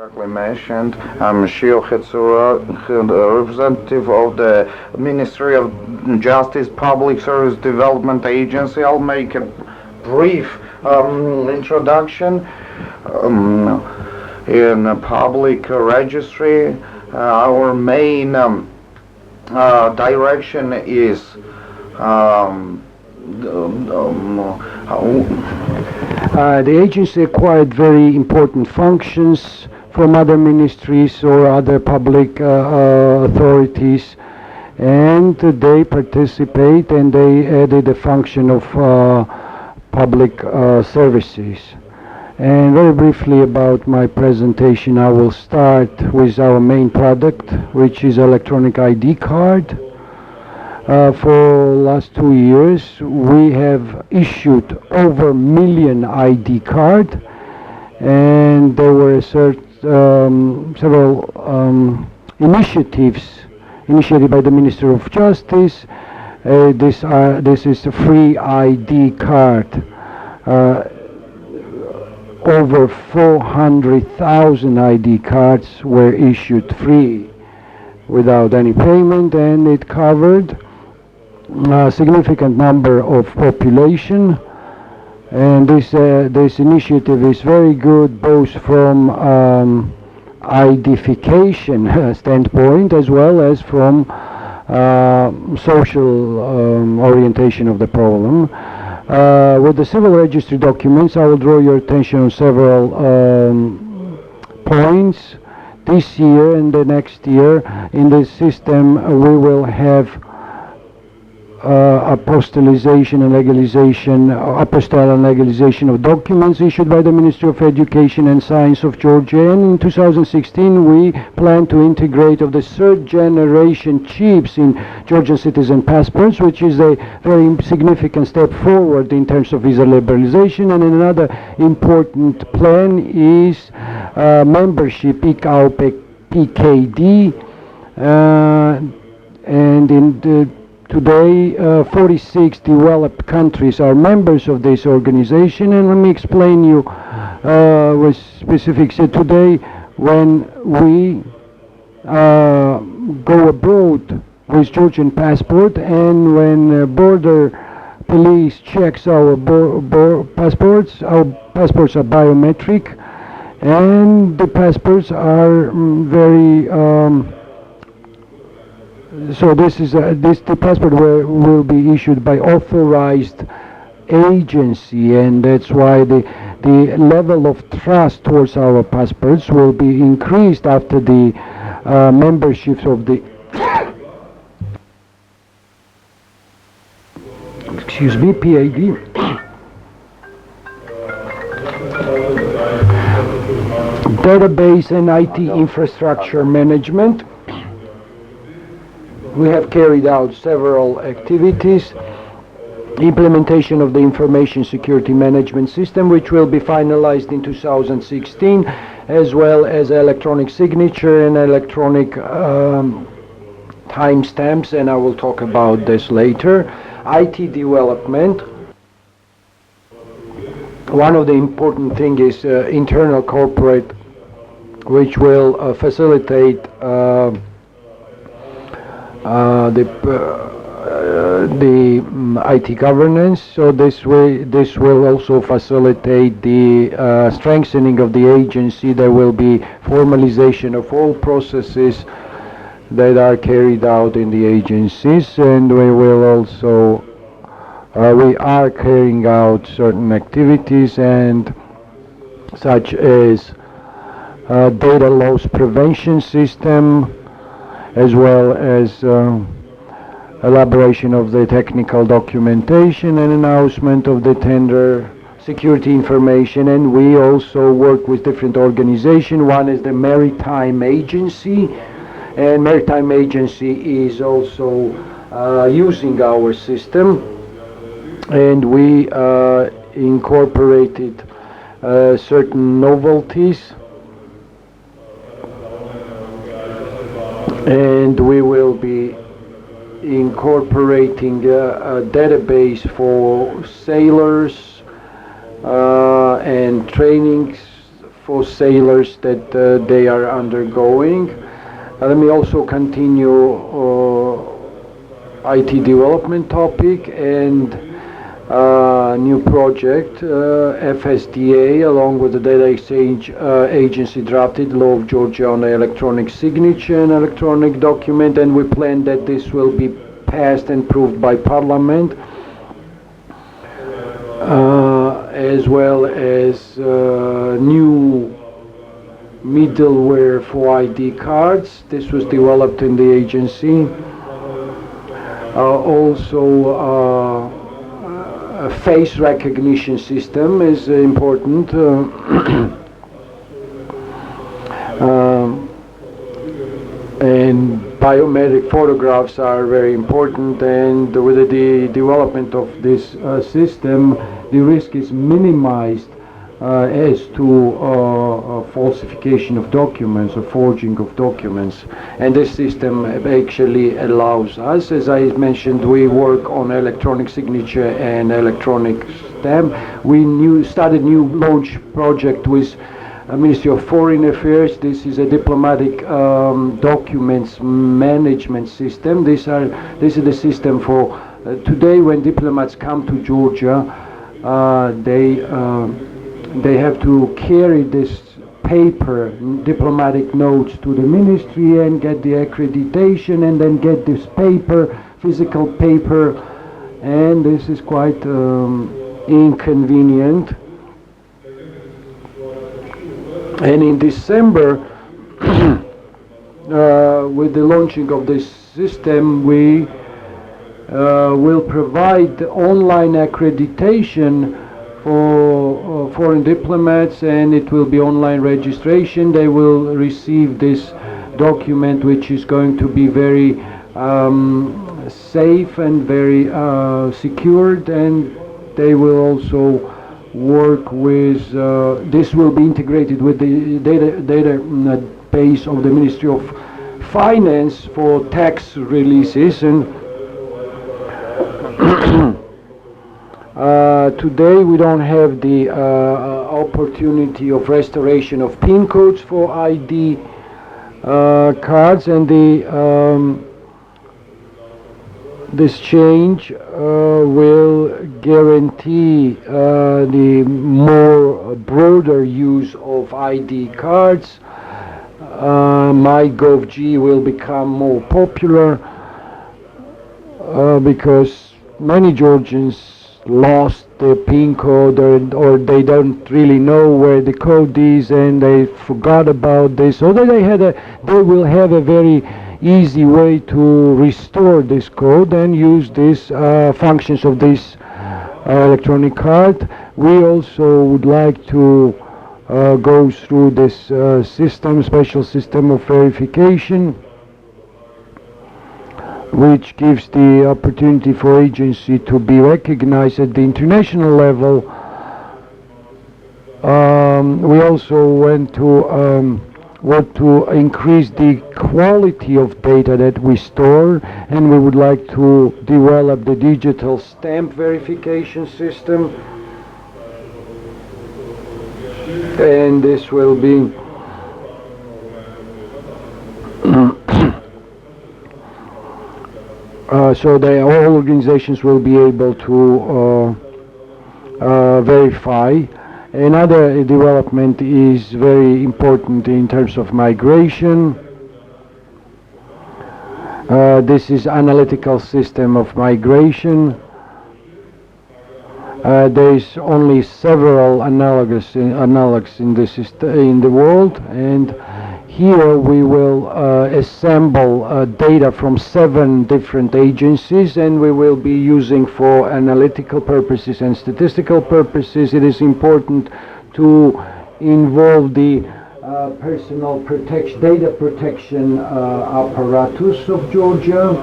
correctly mentioned, I'm Shio Khetsuriani, representative of the Ministry of Justice Public Service Development Agency. I'll make a brief introduction. In a public registry, our main direction is the agency acquired very important functions from other ministries or other public authorities, and they participate and they added the function of public services. And very briefly about my presentation, I will start with our main product, which is electronic ID card. For last 2 years, we have issued over 1 million ID card, and there were several initiatives initiated by the Minister of Justice. This is a free ID card. Over 400,000 ID cards were issued free without any payment, and it covered a significant number of population. And this initiative is very good both from IDification standpoint as well as from social orientation of the problem. With the civil registry documents, I will draw your attention on several points. This year and the next year in this system we will have apostillation and legalization of documents issued by the Ministry of Education and Science of Georgia. And in 2016 we plan to integrate of the third generation chips in Georgian citizen passports, which is a very significant step forward in terms of visa liberalization. And another important plan is membership ICAO PKD, and in today, 46 developed countries are members of this organization. And let me explain you with specifics. Today, when we go abroad with Georgian passport, and when border police checks our passports are biometric, and the passports are very so the passport will be issued by authorized agency, and that's why the level of trust towards our passports will be increased after the memberships of the PAD. Database and IT infrastructure management. We have carried out several activities. Implementation of the information security management system, which will be finalized in 2016, as well as electronic signature and electronic timestamps, and I will talk about this later. IT development. One of the important things is internal corporate, which will facilitate the IT governance. So this will also facilitate the strengthening of the agency. There will be formalization of all processes that are carried out in the agencies, and we will also we are carrying out certain activities, and such as data loss prevention system, as well as elaboration of the technical documentation and announcement of the tender security information. And we also work with different organizations. One is the Maritime Agency, and Maritime Agency is also using our system, and we incorporated certain novelties, and we will be incorporating a database for sailors and trainings for sailors that they are undergoing. Let me also continue IT development topic and new project, FSDA, along with the Data Exchange Agency, drafted Law of Georgia on electronic signature and electronic document, and we plan that this will be passed and approved by Parliament, as well as new middleware for ID cards. This was developed in the agency. Also, a face recognition system is important. And biometric photographs are very important, and with the development of this system, the risk is minimized as to falsification of documents or forging of documents. And this system actually allows us, as I mentioned, we work on electronic signature and electronic stamp. We started new launch project with Ministry of Foreign Affairs. This is a diplomatic documents management system. This is the system for today when diplomats come to Georgia. They have to carry this paper, diplomatic notes, to the ministry and get the accreditation, and then get this paper, physical paper, and this is quite inconvenient. And in December, with the launching of this system, we will provide online accreditation for foreign diplomats, and it will be online registration. They will receive this document, which is going to be very safe and very secured, and they will also work with, this will be integrated with the database of the Ministry of Finance for tax releases. And today we don't have the opportunity of restoration of PIN codes for ID cards, and this change will guarantee the more broader use of ID cards. MyGovG will become more popular because many Georgians lost their PIN code, or they don't really know where the code is, and they forgot about this. So they will have a very easy way to restore this code and use these functions of this electronic card. We also would like to go through this special system of verification, which gives the opportunity for agency to be recognized at the international level. We also want to increase the quality of data that we store, and we would like to develop the digital stamp verification system, and this will be so that all organizations will be able to verify. Another development is very important in terms of migration. This is analytical system of migration. There is only several analogs in the world, and here we will assemble data from 7 different agencies, and we will be using for analytical purposes and statistical purposes. It is important to involve the personal protection, data protection apparatus of Georgia,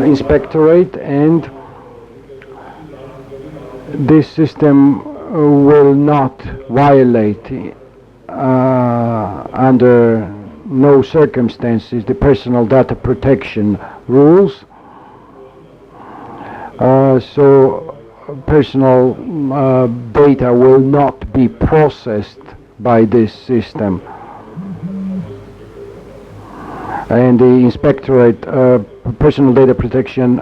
inspectorate, and this system will not violate under no circumstances the personal data protection rules. So personal data will not be processed by this system. And the inspectorate, personal data protection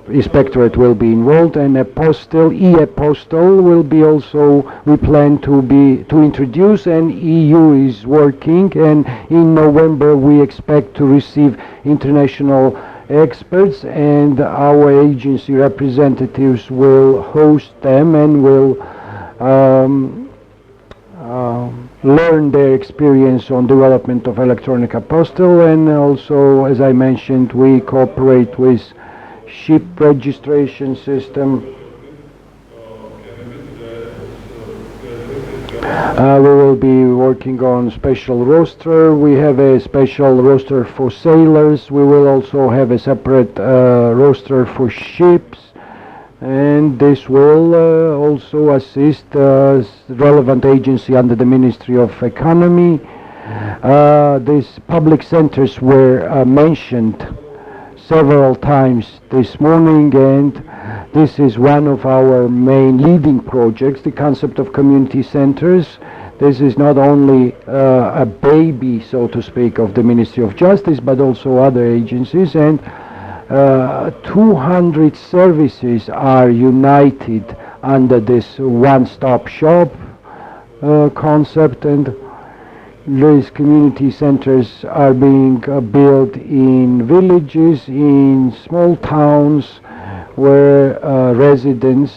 inspectorate will be involved, and e-apostle will be also, we plan to introduce, and EU is working, and in November we expect to receive international experts, and our agency representatives will host them and will learn their experience on development of electronic apostle. And also, as I mentioned, we cooperate with ship registration system. We will be working on special roster. We have a special roster for sailors. We will also have a separate roster for ships, and this will also assist relevant agency under the Ministry of Economy. These public centers were mentioned several times this morning, and this is one of our main leading projects, the concept of community centers. This is not only a baby, so to speak, of the Ministry of Justice, but also other agencies, and 200 services are united under this one-stop shop concept, and these community centers are being built in villages, in small towns where residents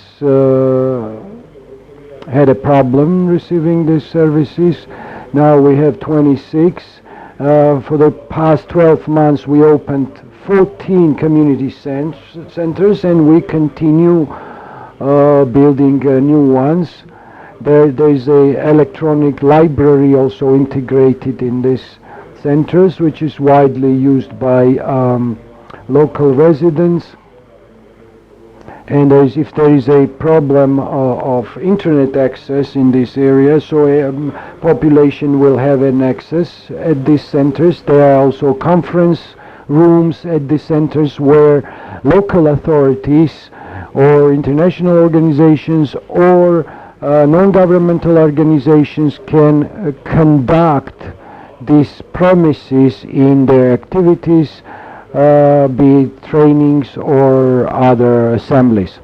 had a problem receiving these services. Now we have 26. For the past 12 months we opened 14 community centers, and we continue building new ones. There is a electronic library also integrated in these centers, which is widely used by local residents. And if there is a problem of internet access in this area, so population will have an access at these centers. There are also conference rooms at the centers where local authorities or international organizations or non-governmental organizations can conduct these premises in their activities, be it trainings or other assemblies.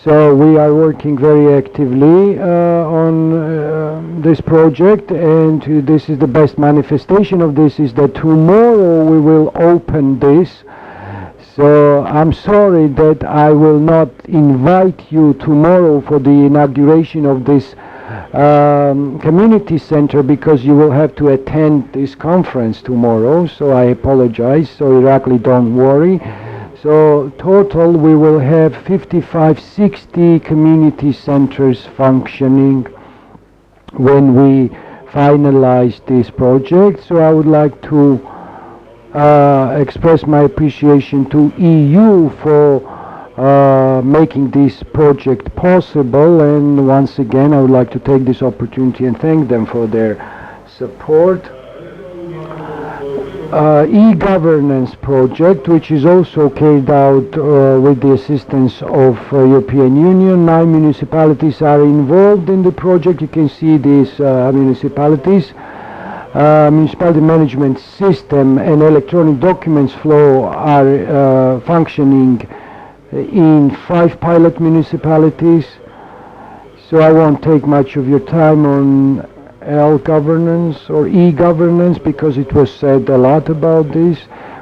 So we are working very actively on this project, and this is the best manifestation of this is that tomorrow we will open this. So I'm sorry that I will not invite you tomorrow for the inauguration of this community center, because you will have to attend this conference tomorrow, so I apologize. So Irakli, don't worry. So total we will have 55-60 community centers functioning when we finalize this project. So I would like to express my appreciation to EU for making this project possible, and once again I would like to take this opportunity and thank them for their support. E-governance project, which is also carried out with the assistance of European Union. 9 municipalities are involved in the project. You can see these municipalities. Municipality management system and electronic documents flow are functioning in 5 pilot municipalities. So I won't take much of your time on governance or e-governance, because it was said a lot about this.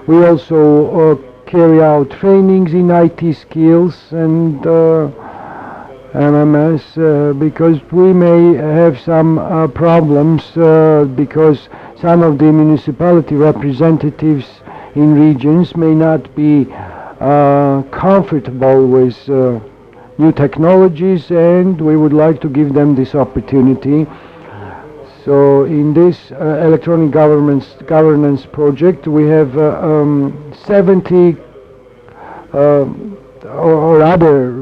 We also carry out trainings in IT skills and MMS, because we may have some problems because some of the municipality representatives in regions may not be comfortable with new technologies, and we would like to give them this opportunity. So in this electronic governance project we have 70 or other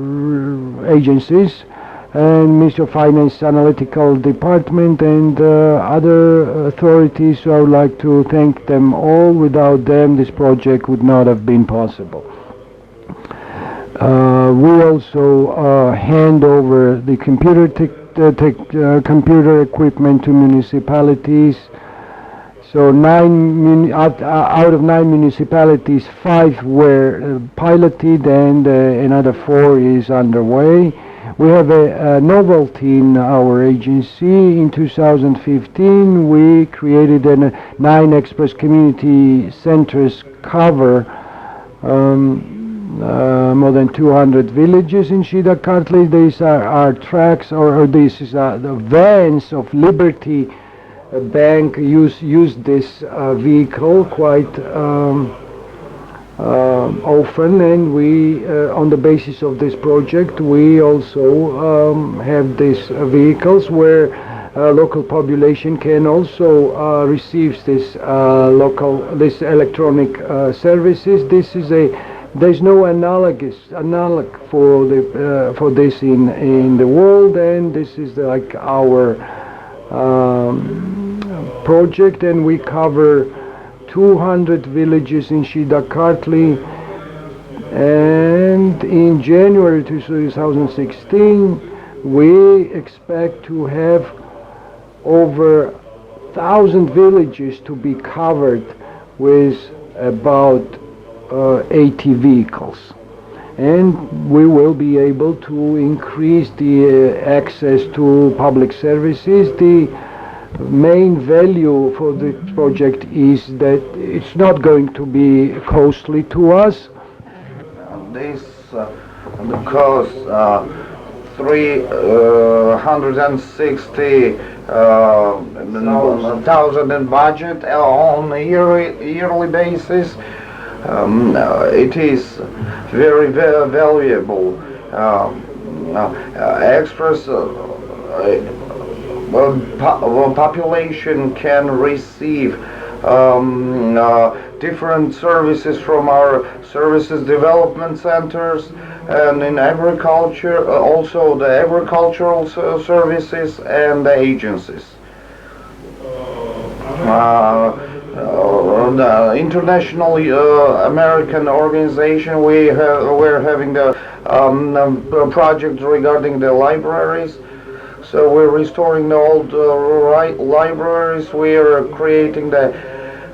agencies, and Ministry of Finance Analytical Department and other authorities. So I would like to thank them all. Without them this project would not have been possible. We also hand over the computer computer equipment to municipalities. So out of 9 municipalities, 5 were piloted and another 4 is underway. We have a novelty in our agency. In 2015, we created 9 express community centers cover more than 200 villages in Shida Kartli. These are tracks, or this is the vans of Liberty Bank use this vehicle quite often, and we, on the basis of this project, we also have these vehicles where local population can also receive this electronic services. There's no analog for this in the world, and this is like our project, and we cover 200 villages in Shida Kartli, and in January 2016 we expect to have over 1,000 villages to be covered with about 80 vehicles, and we will be able to increase the access to public services. The main value for this project is that it's not going to be costly to us. This costs 360,000 in budget on a yearly basis. It is very valuable. Express population can receive different services from our services development centers, and in agriculture also the agricultural services and the agencies. The international American organization, we're having a project regarding the libraries. So we're restoring the old libraries. We're creating the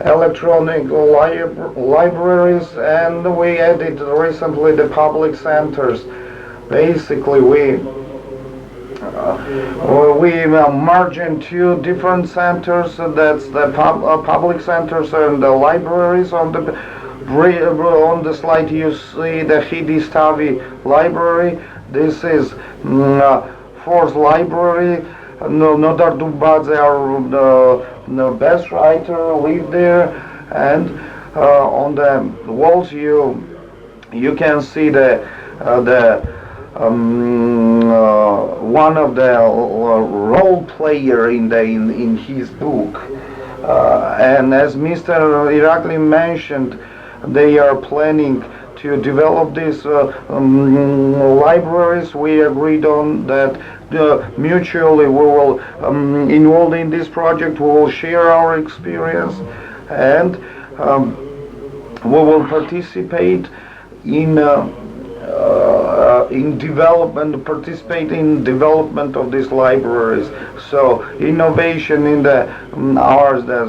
electronic libraries, and we added recently the public centers. Basically, we merge into different centers. That's the public centers and the libraries. On the slide you see the Hidistavi library. This is fourth library. Nodar Dubadze, our best writer, lived there, and on the walls you can see the one of the role player in his book, and as Mr. Irakli mentioned, they are planning to develop these libraries. We agreed on that mutually we will involved in this project. We will share our experience, and we will participate in development of these libraries. So innovation in the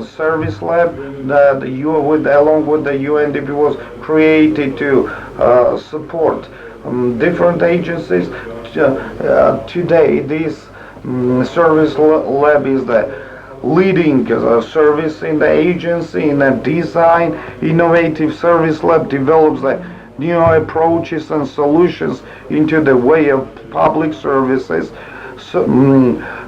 service lab that along with the UNDP was created to support different agencies. Today this service lab is the leading service in the agency in a design. Innovative service lab develops the new approaches and solutions into the way of public services. So,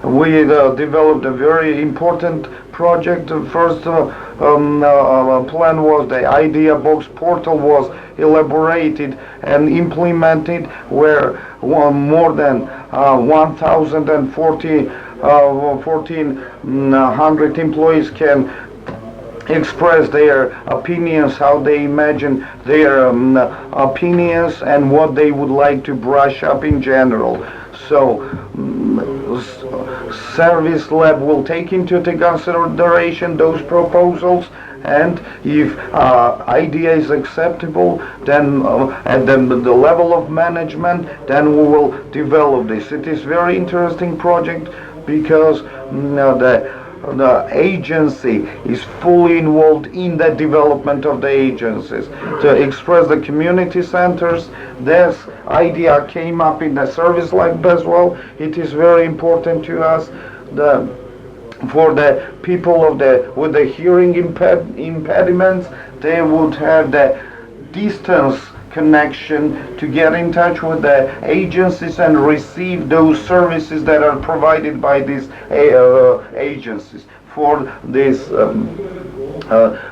we developed a very important project. The first plan was the idea box portal was elaborated and implemented, where more than 1,114 employees can express their opinions, how they imagine their opinions, and what they would like to brush up in general. So service lab will take into consideration those proposals and if idea is acceptable, then at the level of management, then we will develop this. It is very interesting project because the agency is fully involved in the development of the agencies. To express the community centers, this idea came up in the service life as well. It is very important to us. For the people with the hearing impediments, they would have the distance connection to get in touch with the agencies and receive those services that are provided by these agencies. For this,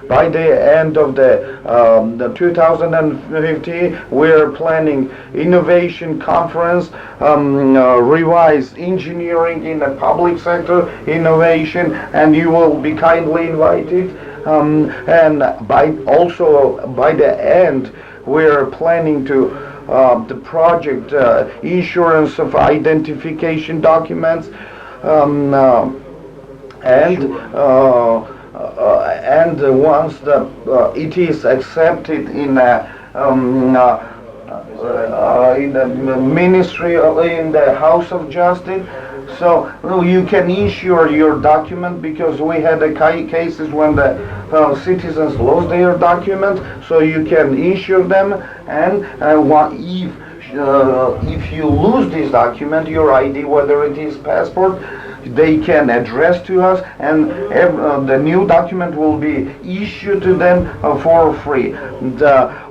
by the end of the 2015, we are planning innovation conference, revised engineering in the public sector innovation, and you will be kindly invited. And by the end, we are planning to the project insurance of identification documents, and once it is accepted in the ministry, in the House of Justice, so you can insure your document, because we had cases when the citizens lost their document, so you can insure them. And if you lose this document, your ID, whether it is passport, they can address to us, and the new document will be issued to them for free.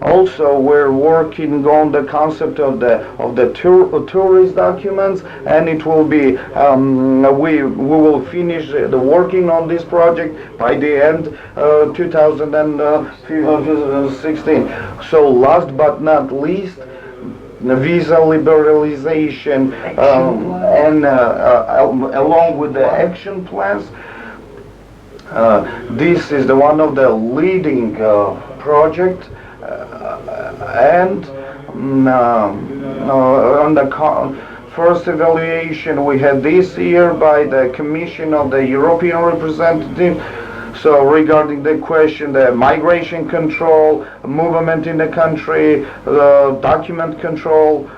Also, we're working on the concept of the tourist documents, and it will be we will finish the working on this project by the end 2016. So last but not least, the visa liberalization, and along with the action plans, this is one of the leading project, and on the first evaluation we had this year by the Commission of the European Representative. So regarding the question, the migration control, movement in the country, document control,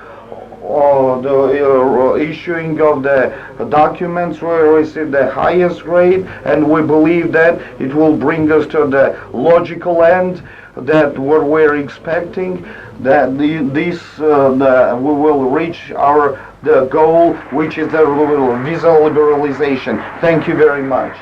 the issuing of the documents, we received the highest grade, and we believe that it will bring us to the logical end, that what we're expecting, that we will reach the goal, which is the visa liberalization. Thank you very much.